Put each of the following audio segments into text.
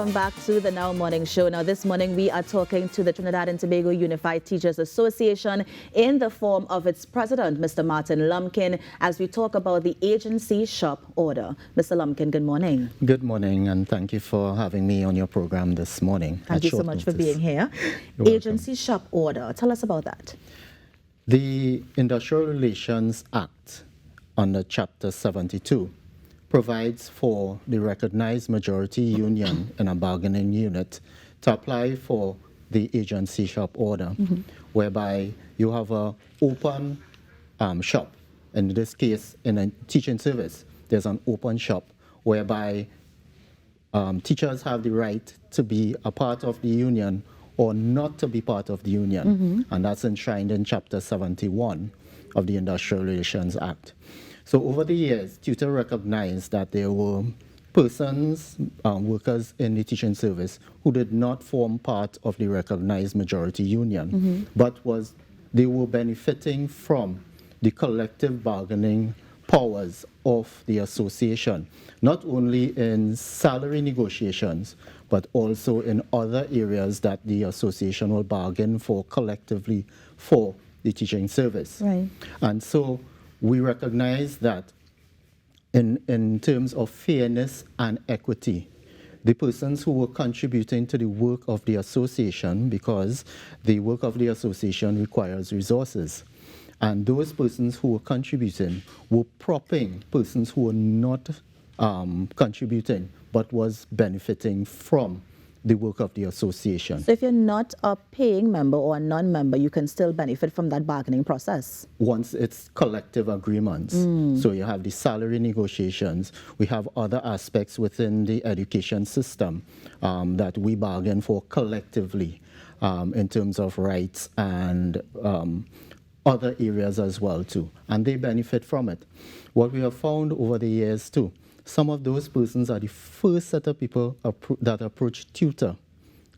Welcome back to the Now Morning Show. Now, this morning we are talking to the Trinidad and Tobago Unified Teachers Association in the form of its president, Mr. Martin Lumpkin, as we talk about the agency shop order. Mr. Lumpkin, good morning. Good morning, and thank you for having me on your program this morning. Thank you so much for being here. Agency shop order, tell us about that. The Industrial Relations Act under Chapter 72 provides for the recognized majority union in a bargaining unit to apply for the agency shop order, whereby you have an open shop. In this case, in a teaching service, there's an open shop whereby teachers have the right to be a part of the union or not to be part of the union. And that's enshrined in Chapter 71 of the Industrial Relations Act. So over the years, TUTA recognized that there were persons, workers in the teaching service who did not form part of the recognized majority union, but they were benefiting from the collective bargaining powers of the association, not only in salary negotiations, but also in other areas that the association will bargain for collectively for the teaching service. Right. And so we recognize that in terms of fairness and equity, the persons who were contributing to the work of the association, because the work of the association requires resources, and those persons who were contributing were propping persons who were not contributing but was benefiting from the work of the association. So if you're not a paying member or a non-member, you can still benefit from that bargaining process? Once it's collective agreements. So you have the salary negotiations. We have other aspects within the education system that we bargain for collectively in terms of rights and other areas as well too. And they benefit from it. What we have found over the years too, some of those persons are the first set of people that approach TUTA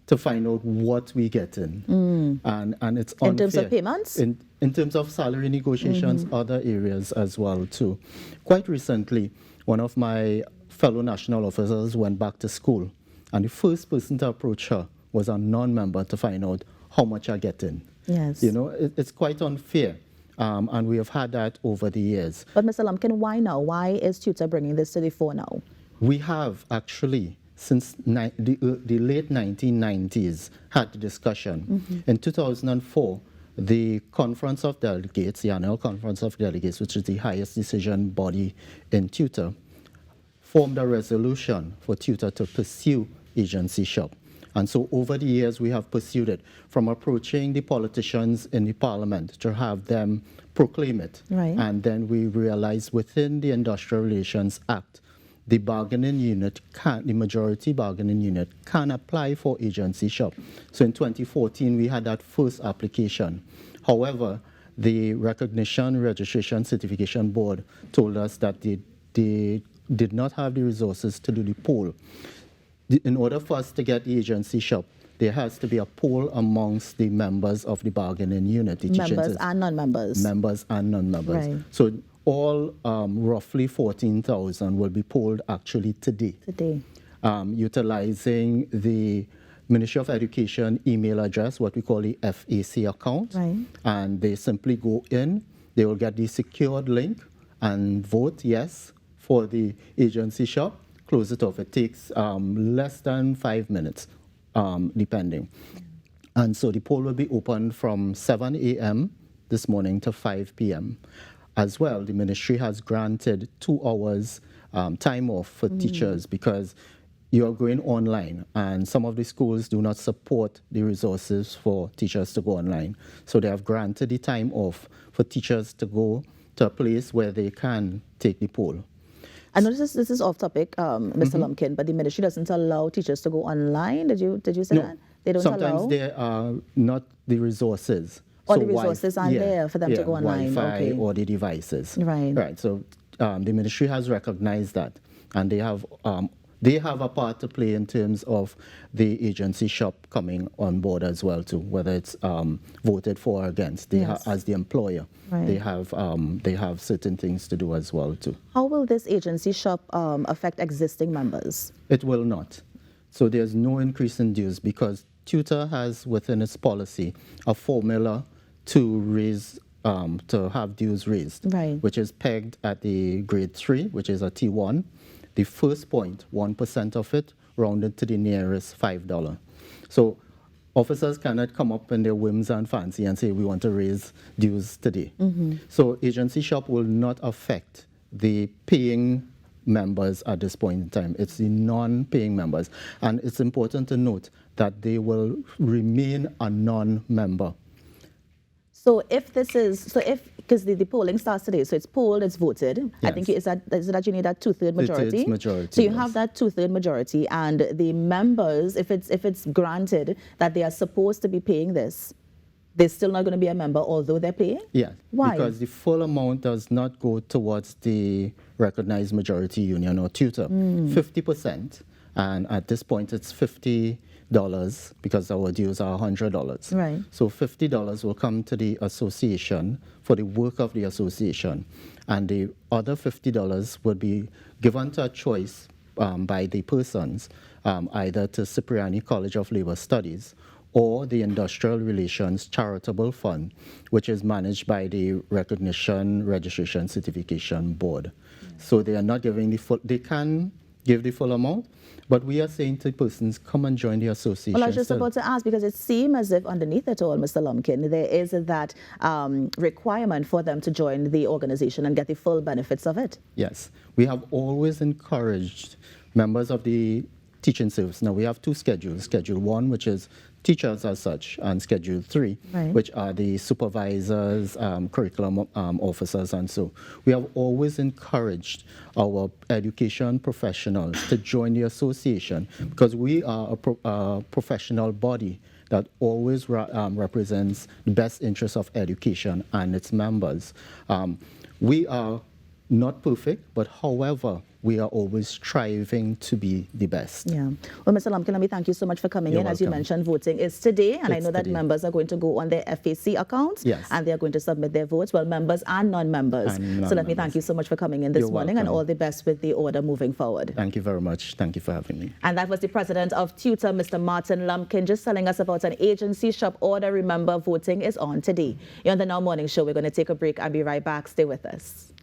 to find out what we get in. And it's unfair. In terms of payments? In terms of salary negotiations, other areas as well too. Quite recently, one of my fellow national officers went back to school, and the first person to approach her was a non-member to find out how much I get in. Yes. You know, it's quite unfair. And we have had that over the years. But Mr. Lumpkin, why now? Why is TUTA bringing this to the fore now? We have actually, since the late 1990s, had the discussion. In 2004, the Conference of Delegates, the Annual Conference of Delegates, which is the highest decision body in TUTA, formed a resolution for TUTA to pursue agency shop. And so over the years, we have pursued it, from approaching the politicians in the parliament to have them proclaim it. Right. And then we realized within the Industrial Relations Act, the bargaining unit the majority bargaining unit can apply for agency shop. So in 2014, we had that first application. However, the Recognition, Registration, Certification Board told us that they did not have the resources to do the poll. In order for us to get the agency shop, there has to be a poll amongst the members of the bargaining unit. Members and non-members. Members and non-members. Right. So all roughly 14,000 will be polled actually today. Utilizing the Ministry of Education email address, what we call the FAC account. Right. And they simply go in, they will get the secured link and vote yes for the agency shop. Close it off. It takes less than 5 minutes, depending. And so the poll will be open from 7 a.m. this morning to 5 p.m. As well, the ministry has granted 2 hours time off for teachers because you are going online, and some of the schools do not support the resources for teachers to go online. So they have granted the time off for teachers to go to a place where they can take the poll. I know this is off topic, Mr. Lumpkin, but the ministry doesn't allow teachers to go online. Did you say No. that? They don't Sometimes allow? there are not the resources. Or the resources aren't there for them to go online. Wi-Fi Okay. or the devices. Right. Right. So the ministry has recognized that, and they have a part to play in terms of the agency shop coming on board as well too, whether it's voted for or against. They Yes. as the employer, Right. they have certain things to do as well too. How will this agency shop affect existing members? It will not. So there's no increase in dues because Tutor has within its policy a formula to raise to have dues raised, Right. which is pegged at the grade 3, which is a T1. The first point, 1% of it, rounded to the nearest $5. So officers cannot come up in their whims and fancy and say, we want to raise dues today. So agency shop will not affect the paying members at this point in time. It's the non-paying members. And it's important to note that they will remain a non-member. So if this is, so if, because the polling starts today, so it's polled, it's voted. I Yes. think is that you need that 2/3 majority? It is majority, So you yes. have that 2/3 majority, and the members, if it's granted that they are supposed to be paying this, they're still not going to be a member, although they're paying? Yeah. Why? Because the full amount does not go towards the recognized majority union or tutor. 50%. And at this point, it's $50 because our dues are $100. Right. So $50 will come to the association for the work of the association. And the other $50 would be given to a choice by the persons, either to Cipriani College of Labor Studies or the Industrial Relations Charitable Fund, which is managed by the Recognition Registration Certification Board. So they are not giving the full, they can give the full amount, but we are saying to persons, come and join the association. Well, I was just still. about to ask, because it seems as if underneath it all, Mr. Lumpkin, there is that requirement for them to join the organization and get the full benefits of it. Yes, we have always encouraged members of the teaching service. Now we have two schedules, Schedule 1, which is teachers as such, and Schedule 3, Right. which are the supervisors, curriculum officers, and so. We have always encouraged our education professionals to join the association because we are a professional body that always represents the best interests of education and its members. We are not perfect, but however, we are always striving to be the best. Yeah. Well, Mr. Lumpkin, let me thank you so much for coming You're in. As you welcome. mentioned, voting is today, and I It's know that today. members are going to go on their FAC accounts, Yes. and they are going to submit their votes. Well, members and non-members. And So let me thank non-members. you so much for coming in this You're morning, and welcome. all the best with the order moving forward. Thank you very much. Thank you for having me. And that was the president of Tutor, Mr. Martin Lumpkin, just telling us about an agency shop order. Remember, voting is on today. You're on the Now Morning Show. We're going to take a break and be right back. Stay with us.